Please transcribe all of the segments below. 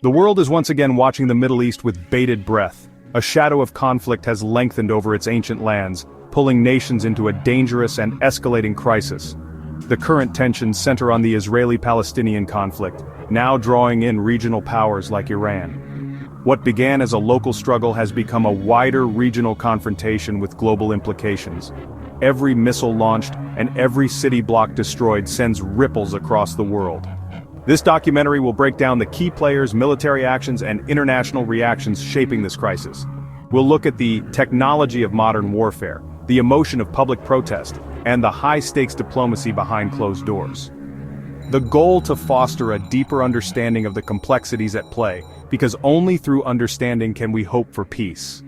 The world is once again watching the Middle East with bated breath. A shadow of conflict has lengthened over its ancient lands, pulling nations into a dangerous and escalating crisis. The current tensions center on the Israeli-Palestinian conflict, now drawing in regional powers like Iran. What began as a local struggle has become a wider regional confrontation with global implications. Every missile launched and every city block destroyed sends ripples across the world. This documentary will break down the key players, military actions, and international reactions shaping this crisis. We'll look at the technology of modern warfare, the emotion of public protest, and the high-stakes diplomacy behind closed doors. The goal to foster a deeper understanding of the complexities at play, because only through understanding can we hope for peace.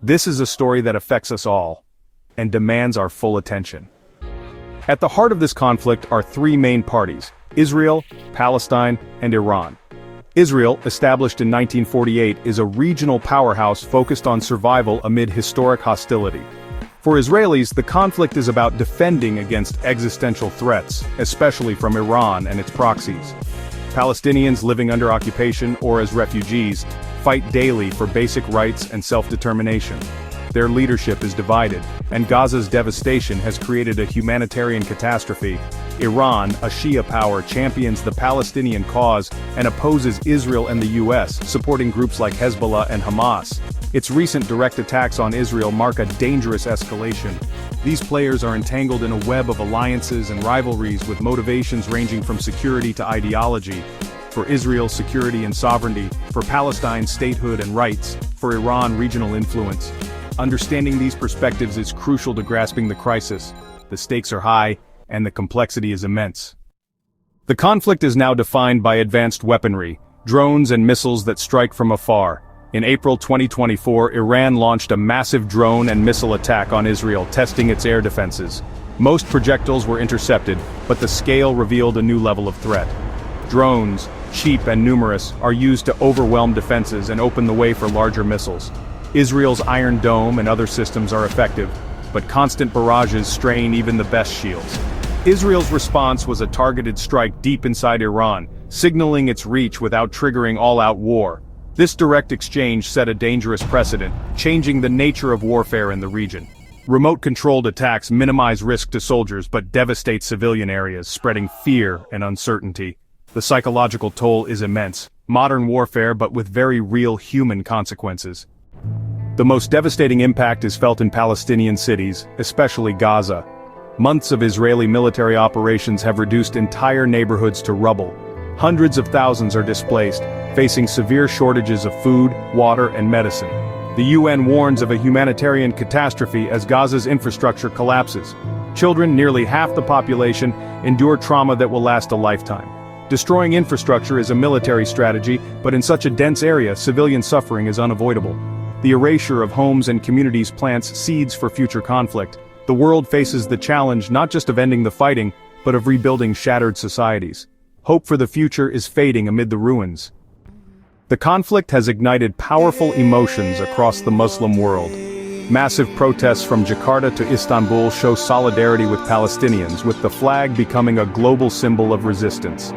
This is a story that affects us all, and demands our full attention. At the heart of this conflict are three main parties: Israel, Palestine, and Iran. Israel, established in 1948, is a regional powerhouse focused on survival amid historic hostility. For Israelis, the conflict is about defending against existential threats, especially from Iran and its proxies. Palestinians living under occupation or as refugees fight daily for basic rights and self-determination. Their leadership is divided, and Gaza's devastation has created a humanitarian catastrophe. Iran, a Shia power, champions the Palestinian cause and opposes Israel and the US, supporting groups like Hezbollah and Hamas. Its recent direct attacks on Israel mark a dangerous escalation. These players are entangled in a web of alliances and rivalries with motivations ranging from security to ideology. For Israel, security and sovereignty; for Palestine, statehood and rights; for Iran, regional influence. Understanding these perspectives is crucial to grasping the crisis. The stakes are high, and the complexity is immense. The conflict is now defined by advanced weaponry, drones and missiles that strike from afar. In April 2024, Iran launched a massive drone and missile attack on Israel, testing its air defenses. Most projectiles were intercepted, but the scale revealed a new level of threat. Drones, cheap and numerous, are used to overwhelm defenses and open the way for larger missiles. Israel's Iron Dome and other systems are effective, but constant barrages strain even the best shields. Israel's response was a targeted strike deep inside Iran, signaling its reach without triggering all-out war. This direct exchange set a dangerous precedent, changing the nature of warfare in the region. Remote-controlled attacks minimize risk to soldiers but devastate civilian areas, spreading fear and uncertainty. The psychological toll is immense. Modern warfare, but with very real human consequences. The most devastating impact is felt in Palestinian cities, especially Gaza. Months of Israeli military operations have reduced entire neighborhoods to rubble. Hundreds of thousands are displaced, facing severe shortages of food, water, and medicine. The UN warns of a humanitarian catastrophe as Gaza's infrastructure collapses. Children, nearly half the population, endure trauma that will last a lifetime. Destroying infrastructure is a military strategy, but in such a dense area, civilian suffering is unavoidable. The erasure of homes and communities plants seeds for future conflict. The world faces the challenge not just of ending the fighting, but of rebuilding shattered societies. Hope for the future is fading amid the ruins. The conflict has ignited powerful emotions across the Muslim world. Massive protests from Jakarta to Istanbul show solidarity with Palestinians, with the flag becoming a global symbol of resistance.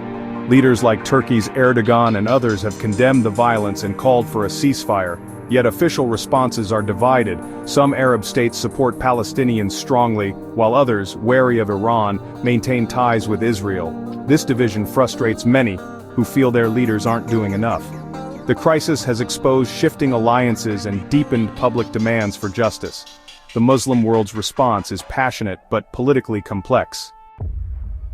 Leaders like Turkey's Erdogan and others have condemned the violence and called for a ceasefire. Yet official responses are divided. Some Arab states support Palestinians strongly, while others, wary of Iran, maintain ties with Israel. This division frustrates many, who feel their leaders aren't doing enough. The crisis has exposed shifting alliances and deepened public demands for justice. The Muslim world's response is passionate but politically complex.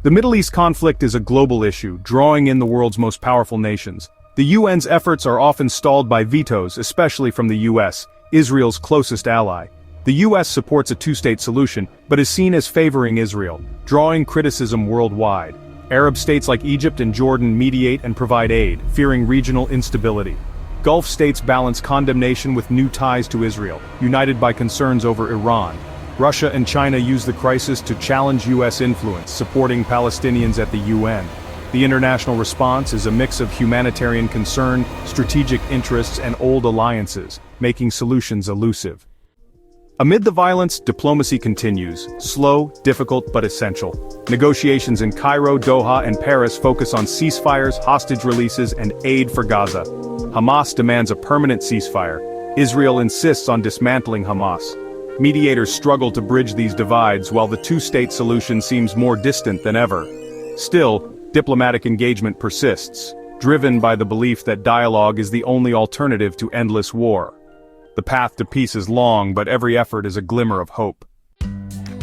The Middle East conflict is a global issue, drawing in the world's most powerful nations. The UN's efforts are often stalled by vetoes, especially from the US, Israel's closest ally. The US supports a two-state solution, but is seen as favoring Israel, drawing criticism worldwide. Arab states like Egypt and Jordan mediate and provide aid, fearing regional instability. Gulf states balance condemnation with new ties to Israel, united by concerns over Iran. Russia and China use the crisis to challenge US influence, supporting Palestinians at the UN. The international response is a mix of humanitarian concern, strategic interests, and old alliances, making solutions elusive. Amid the violence, diplomacy continues, slow, difficult, but essential. Negotiations in Cairo, Doha, and Paris focus on ceasefires, hostage releases, and aid for Gaza. Hamas demands a permanent ceasefire. Israel insists on dismantling Hamas. Mediators struggle to bridge these divides while the two-state solution seems more distant than ever. Still, diplomatic engagement persists, driven by the belief that dialogue is the only alternative to endless war. The path to peace is long, but every effort is a glimmer of hope.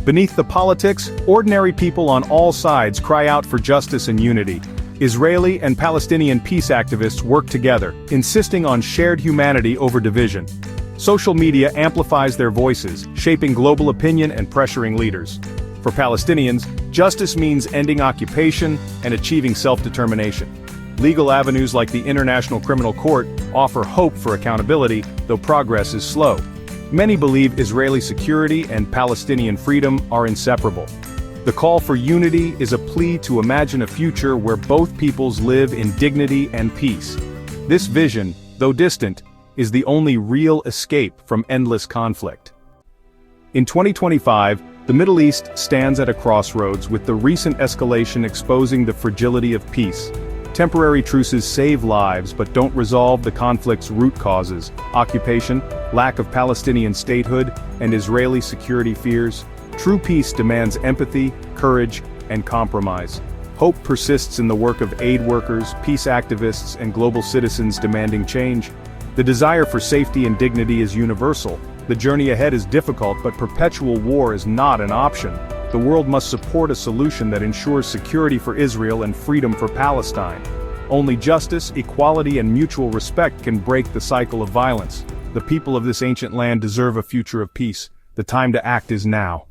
Beneath the politics, ordinary people on all sides cry out for justice and unity. Israeli and Palestinian peace activists work together, insisting on shared humanity over division. Social media amplifies their voices, shaping global opinion and pressuring leaders. For Palestinians, justice means ending occupation and achieving self-determination. Legal avenues like the International Criminal Court offer hope for accountability, though progress is slow. Many believe Israeli security and Palestinian freedom are inseparable. The call for unity is a plea to imagine a future where both peoples live in dignity and peace. This vision, though distant, is the only real escape from endless conflict. In 2025, the Middle East stands at a crossroads, with the recent escalation exposing the fragility of peace. Temporary truces save lives but don't resolve the conflict's root causes: occupation, lack of Palestinian statehood, and Israeli security fears. True peace demands empathy, courage, and compromise. Hope persists in the work of aid workers, peace activists, and global citizens demanding change. The desire for safety and dignity is universal. The journey ahead is difficult, but perpetual war is not an option. The world must support a solution that ensures security for Israel and freedom for Palestine. Only justice, equality, and mutual respect can break the cycle of violence. The people of this ancient land deserve a future of peace. The time to act is now.